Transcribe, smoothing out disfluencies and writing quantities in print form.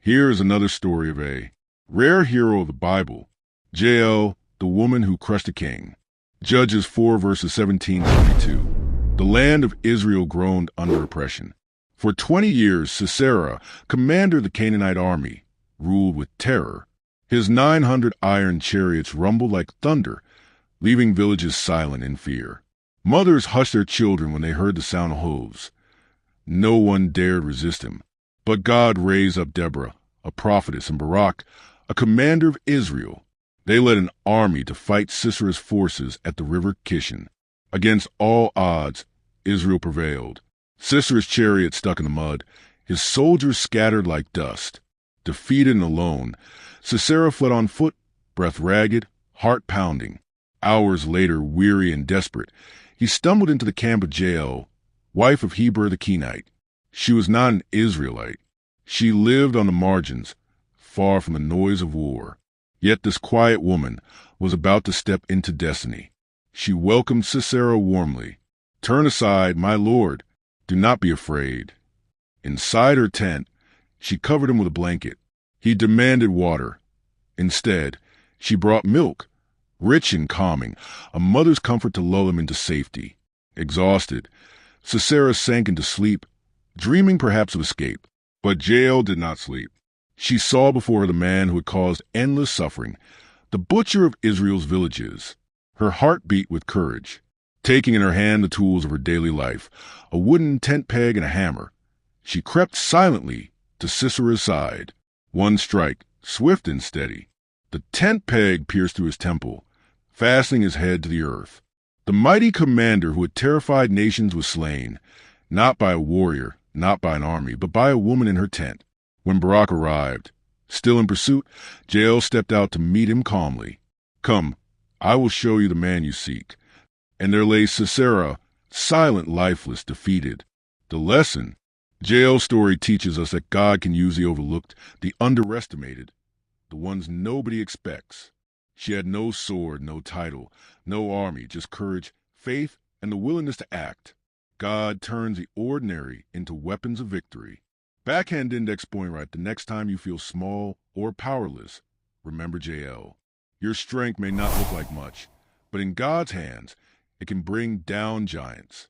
Here is another story of a rare hero of the Bible, Jael, the woman who crushed a king. Judges 4 verses 17 to 22. The land of Israel groaned under oppression. For 20 years, Sisera, commander of the Canaanite army, ruled with terror. His 900 iron chariots rumbled like thunder, leaving villages silent in fear. Mothers hushed their children when they heard the sound of hooves. No one dared resist him. But God raised up Deborah, a prophetess, and Barak, a commander of Israel. They led an army to fight Sisera's forces at the river Kishon. Against all odds, Israel prevailed. Sisera's chariot stuck in the mud, his soldiers scattered like dust. Defeated and alone, Sisera fled on foot, breath ragged, heart pounding. Hours later, weary and desperate, he stumbled into the camp of Jael, wife of Heber the Kenite. She was not an Israelite. She lived on the margins, far from the noise of war. Yet this quiet woman was about to step into destiny. She welcomed Sisera warmly. "Turn aside, my lord. Do not be afraid." Inside her tent, she covered him with a blanket. He demanded water. Instead, she brought milk, rich and calming, a mother's comfort to lull him into safety. Exhausted, Sisera sank into sleep, dreaming perhaps of escape. But Jael did not sleep. She saw before her the man who had caused endless suffering, the butcher of Israel's villages. Her heart beat with courage. Taking in her hand the tools of her daily life, a wooden tent peg and a hammer, she crept silently to Sisera's side. One strike, swift and steady. The tent peg pierced through his temple, fastening his head to the earth. The mighty commander who had terrified nations was slain, not by a warrior, not by an army, but by a woman in her tent. When Barak arrived, still in pursuit, Jael stepped out to meet him calmly. "Come, I will show you the man you seek." And there lay Sisera, silent, lifeless, defeated. The lesson: Jael's story teaches us that God can use the overlooked, the underestimated, the ones nobody expects. She had no sword, no title, no army, just courage, faith, and the willingness to act. God turns the ordinary into weapons of victory. Backhand index point right. The next time you feel small or powerless, remember Jael. Your strength may not look like much, but in God's hands, it can bring down giants.